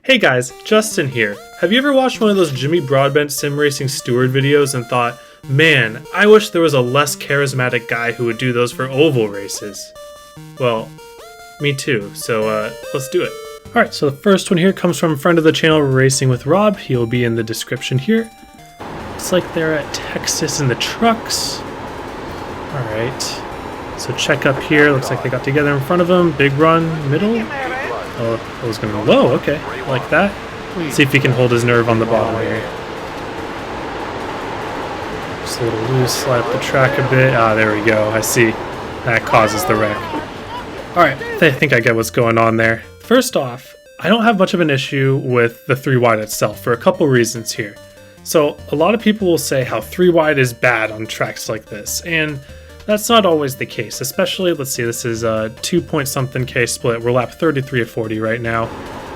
Hey guys, Justin here. Have you ever watched one of those Jimmy Broadbent sim racing steward videos and thought, man, I wish there was a less charismatic guy who would do those for oval races? Well, me too, so let's do it. Alright, so the first one here comes from a friend of the channel, Racing with Rob. He'll be in the description here. Looks like they're at Texas in the trucks. Alright, so check up here. Looks like they got together in front of him. Big run, middle. Oh, I was going low. Okay, like that. Let's see if he can hold his nerve on the bottom here. Just a little loose, slide up the track a bit. Ah, there we go. I see. That causes the wreck. Alright, I think I get what's going on there. First off, I don't have much of an issue with the 3 wide itself for a couple reasons here. So, a lot of people will say how 3 wide is bad on tracks like this, and that's not always the case, especially, let's see, this is a 2-point-something K split. We're lap 33 of 40 right now.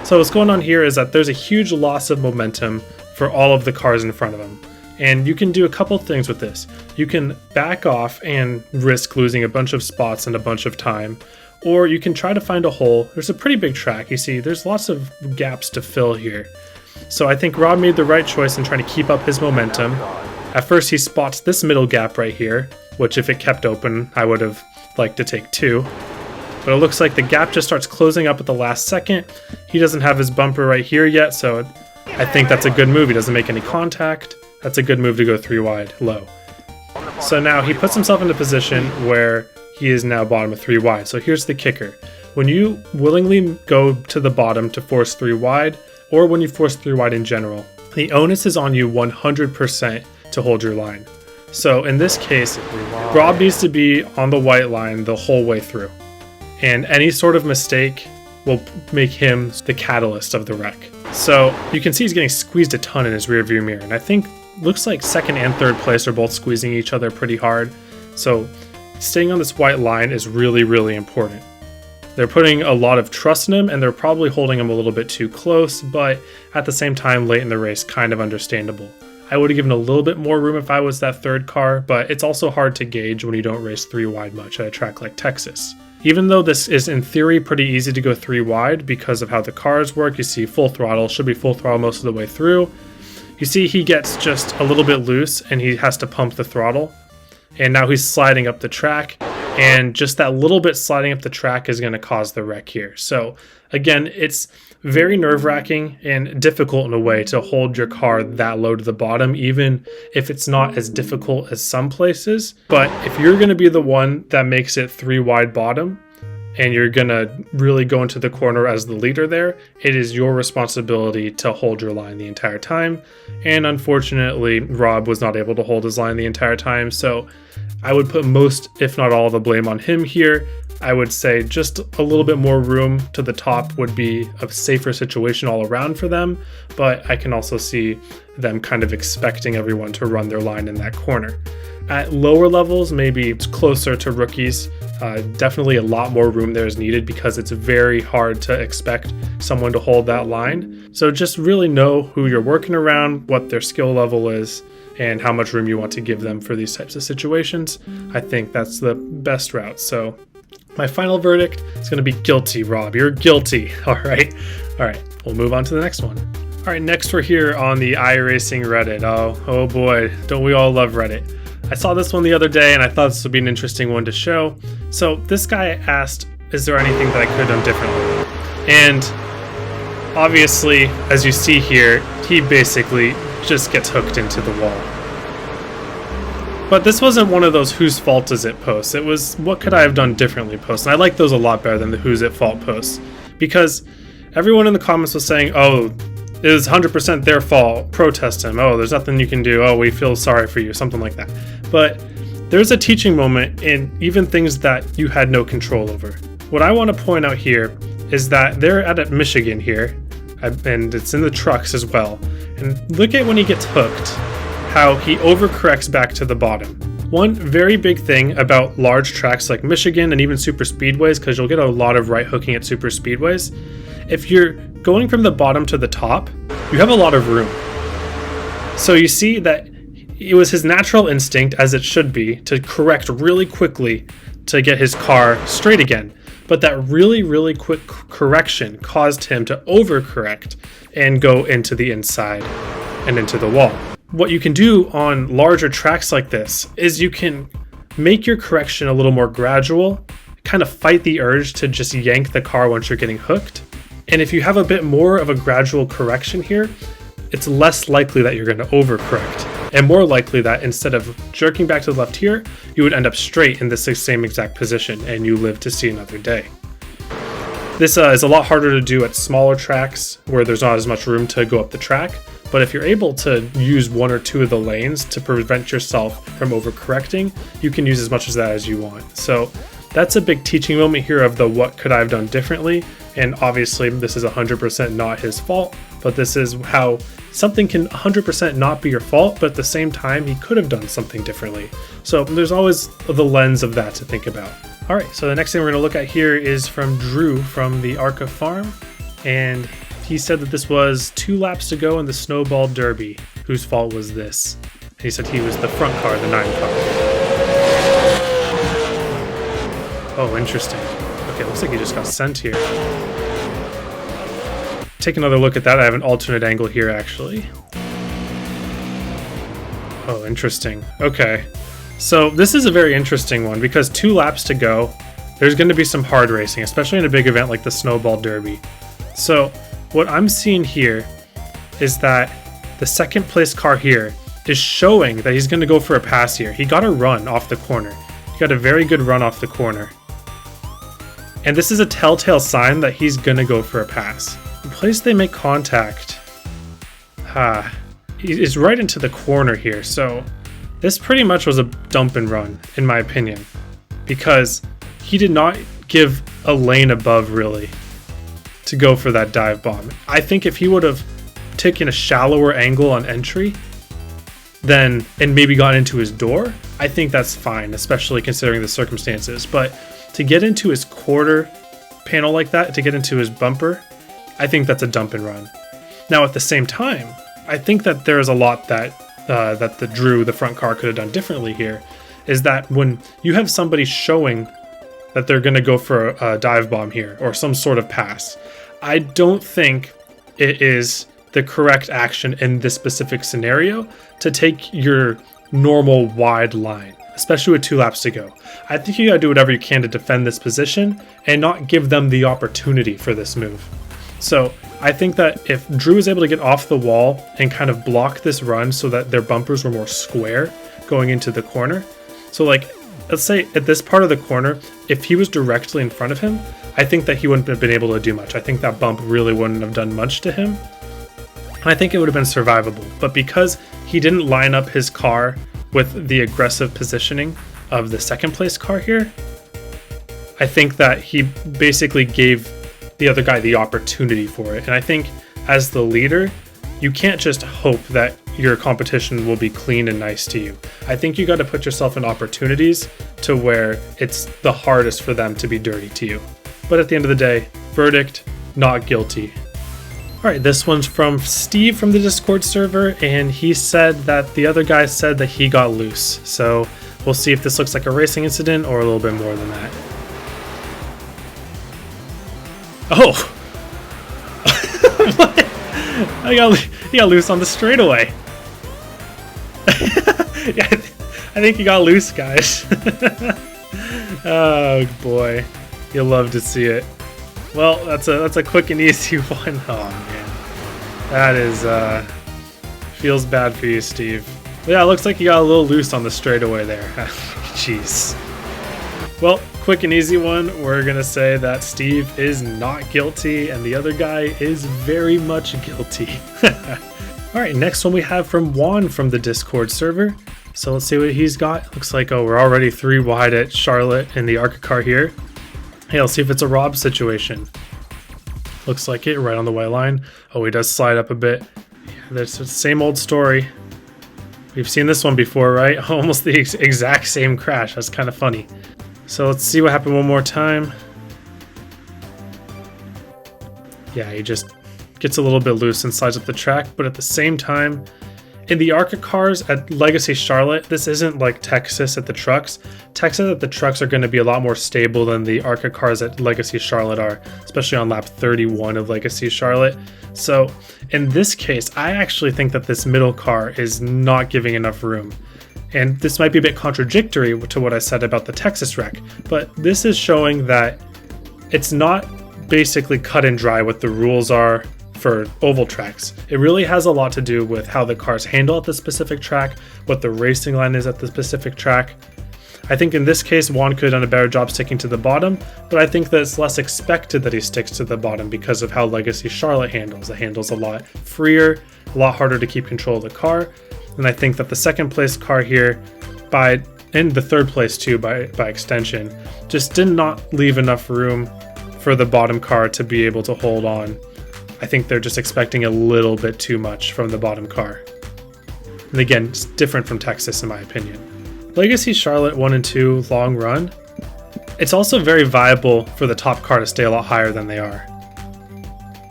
So what's going on here is that there's a huge loss of momentum for all of the cars in front of them. And you can do a couple things with this. You can back off and risk losing a bunch of spots and a bunch of time, or you can try to find a hole. There's a pretty big track, you see, there's lots of gaps to fill here. So I think Rob made the right choice in trying to keep up his momentum. At first he spots this middle gap right here, which if it kept open, I would have liked to take 2. But it looks like the gap just starts closing up at the last second. He doesn't have his bumper right here yet, so I think that's a good move. He doesn't make any contact. That's a good move to go 3 wide, low. So now he puts himself in a position where he is now bottom of 3 wide. So here's the kicker. When you willingly go to the bottom to force 3 wide, or when you force 3 wide in general, the onus is on you 100% to hold your line. So in this case, Rob needs to be on the white line the whole way through. And any sort of mistake will make him the catalyst of the wreck. So you can see he's getting squeezed a ton in his rear view mirror. And I think looks like 2nd and 3rd place are both squeezing each other pretty hard. So staying on this white line is really, really important. They're putting a lot of trust in him, and they're probably holding him a little bit too close, but at the same time, late in the race, kind of understandable. I would have given a little bit more room if I was that 3rd car, but it's also hard to gauge when you don't race 3 wide much at a track like Texas. Even though this is in theory pretty easy to go 3 wide because of how the cars work, you see full throttle, should be full throttle most of the way through. You see he gets just a little bit loose and he has to pump the throttle. And now he's sliding up the track, and just that little bit sliding up the track is going to cause the wreck here. So again, it's very nerve-wracking and difficult in a way to hold your car that low to the bottom, even if it's not as difficult as some places. But if you're going to be the one that makes it 3 wide bottom, and you're going to really go into the corner as the leader there, it is your responsibility to hold your line the entire time. And unfortunately, Rob was not able to hold his line the entire time, so I would put most, if not all, the blame on him here. I would say just a little bit more room to the top would be a safer situation all around for them, but I can also see them kind of expecting everyone to run their line in that corner. At lower levels, maybe it's closer to rookies, definitely a lot more room there is needed because it's very hard to expect someone to hold that line. So just really know who you're working around, what their skill level is, and how much room you want to give them for these types of situations. I think that's the best route. So my final verdict is going to be guilty, Rob. You're guilty. All right, we'll move on to the next one. All right, next we're here on the iRacing Reddit. Oh boy, don't we all love Reddit? I saw this one the other day and I thought this would be an interesting one to show. So this guy asked, is there anything that I could have done differently? And obviously, as you see here, he basically just gets hooked into the wall. But this wasn't one of those whose fault is it posts. It was what could I have done differently posts. And I like those a lot better than the who's at fault posts, because everyone in the comments was saying, oh, it was 100% their fault, protest him, oh, there's nothing you can do, oh, we feel sorry for you, something like that. But there's a teaching moment in even things that you had no control over. What I want to point out here is that they're at Michigan here, and it's in the trucks as well. And look at when he gets hooked, how he overcorrects back to the bottom. One very big thing about large tracks like Michigan and even super speedways, because you'll get a lot of right hooking at super speedways, if you're going from the bottom to the top, you have a lot of room. So you see that it was his natural instinct, as it should be, to correct really quickly to get his car straight again. but that really quick correction caused him to overcorrect and go into the inside and into the wall. What you can do on larger tracks like this is you can make your correction a little more gradual, kind of fight the urge to just yank the car once you're getting hooked. And if you have a bit more of a gradual correction here, it's less likely that you're going to overcorrect, and more likely that instead of jerking back to the left here, you would end up straight in the same exact position and you live to see another day. This is a lot harder to do at smaller tracks where there's not as much room to go up the track, but if you're able to use one or two of the lanes to prevent yourself from overcorrecting, you can use as much of that as you want. So that's a big teaching moment here of the what could I have done differently, and obviously this is 100% not his fault, but this is how something can 100% not be your fault, but at the same time he could have done something differently. So there's always the lens of that to think about. Alright, so the next thing we're going to look at here is from Drew from the Arca farm, and he said that this was 2 laps to go in the Snowball Derby. Whose fault was this? And he said he was the front car, the 9 car. Oh, interesting. Okay, looks like he just got sent here. Take another look at that. I have an alternate angle here, actually. Oh, interesting. Okay. So this is a very interesting one because 2 laps to go. There's going to be some hard racing, especially in a big event like the Snowball Derby. So what I'm seeing here is that the second place car here is showing that he's going to go for a pass here. He got a run off the corner. He got a very good run off the corner. And this is a telltale sign that he's going to go for a pass. The place they make contact is right into the corner here. So this pretty much was a dump and run, in my opinion, because he did not give a lane above really to go for that dive bomb. I think if he would have taken a shallower angle on entry and maybe got into his door, I think that's fine, especially considering the circumstances. But to get into his quarter panel like that, to get into his bumper, I think that's a dump and run. Now at the same time, I think that there is a lot that the Drew, the front car, could have done differently here, is that when you have somebody showing that they're going to go for a dive bomb here or some sort of pass, I don't think it is the correct action in this specific scenario to take your normal wide line, especially with 2 laps to go. I think you gotta do whatever you can to defend this position and not give them the opportunity for this move. So I think that if Drew was able to get off the wall and kind of block this run so that their bumpers were more square going into the corner, so like let's say at this part of the corner, if he was directly in front of him, I think that he wouldn't have been able to do much. I think that bump really wouldn't have done much to him. And I think it would have been survivable. But because he didn't line up his car with the aggressive positioning of the second place car here, I think that he basically gave the other guy the opportunity for it. And I think as the leader, you can't just hope that your competition will be clean and nice to you. I think you got to put yourself in opportunities to where it's the hardest for them to be dirty to you. But at the end of the day, verdict, not guilty. Alright, this one's from Steve from the Discord server, and he said that the other guy said that he got loose. So we'll see if this looks like a racing incident or a little bit more than that. Oh! What? He got loose on the straightaway. Yeah, I think he got loose, guys. Oh boy, you'll love to see it. Well, that's a quick and easy one. Oh man, that is feels bad for you, Steve. But yeah, it looks like you got a little loose on the straightaway there. Jeez. Well, quick and easy one. We're gonna say that Steve is not guilty, and the other guy is very much guilty. All right, next one we have from Juan from the Discord server. So let's see what he's got. Looks like, oh, we're already 3 wide at Charlotte in the Arca car here. Hey, let's see if it's a Rob situation. Looks like it, right on the white line. Oh, he does slide up a bit. Yeah, that's the same old story. We've seen this one before, right? Almost the exact same crash. That's kind of funny. So let's see what happened one more time. Yeah, he just gets a little bit loose and slides up the track, but at the same time, In the ARCA cars at Legacy Charlotte, this isn't like Texas at the trucks. Texas at the trucks are going to be a lot more stable than the ARCA cars at Legacy Charlotte are, especially on lap 31 of Legacy Charlotte. So in this case, I actually think that this middle car is not giving enough room. And this might be a bit contradictory to what I said about the Texas wreck, but this is showing that it's not basically cut and dry what the rules are for oval tracks. It really has a lot to do with how the cars handle at the specific track, what the racing line is at the specific track. I think in this case, Juan could have done a better job sticking to the bottom, but I think that it's less expected that he sticks to the bottom because of how Legacy Charlotte handles. It handles a lot freer, a lot harder to keep control of the car, and I think that the second place car here, and the third place too by extension, just did not leave enough room for the bottom car to be able to hold on. I think they're just expecting a little bit too much from the bottom car. And again, it's different from Texas in my opinion. Legacy Charlotte 1 and 2 long run, it's also very viable for the top car to stay a lot higher than they are.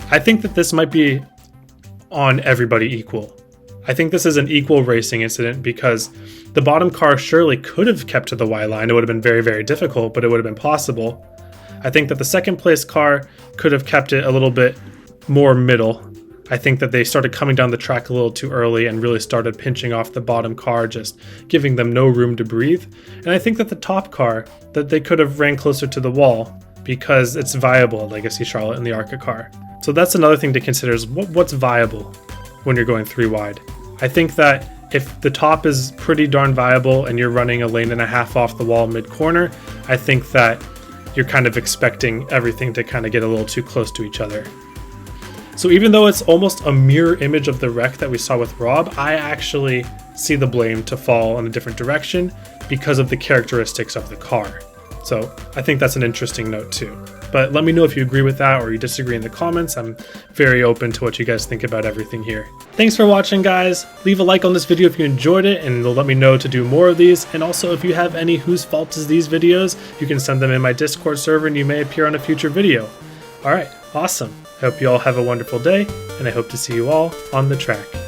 I think that this might be on everybody equal. I think this is an equal racing incident because the bottom car surely could have kept to the Y line. It would have been very, very difficult, but it would have been possible. I think that the second place car could have kept it a little bit more middle. I think that they started coming down the track a little too early and really started pinching off the bottom car, just giving them no room to breathe. And I think that the top car, that they could have ran closer to the wall because it's viable, Legacy Charlotte and the ARCA car. So that's another thing to consider is what's viable when you're going 3 wide. I think that if the top is pretty darn viable and you're running a lane and a half off the wall mid-corner, I think that you're kind of expecting everything to kind of get a little too close to each other. So even though it's almost a mirror image of the wreck that we saw with Rob, I actually see the blame to fall in a different direction because of the characteristics of the car. So I think that's an interesting note too. But let me know if you agree with that or you disagree in the comments. I'm very open to what you guys think about everything here. Thanks for watching, guys. Leave a like on this video if you enjoyed it and it'll let me know to do more of these. And also if you have any whose fault is these videos, you can send them in my Discord server and you may appear on a future video. All right, awesome. I hope you all have a wonderful day, and I hope to see you all on the track.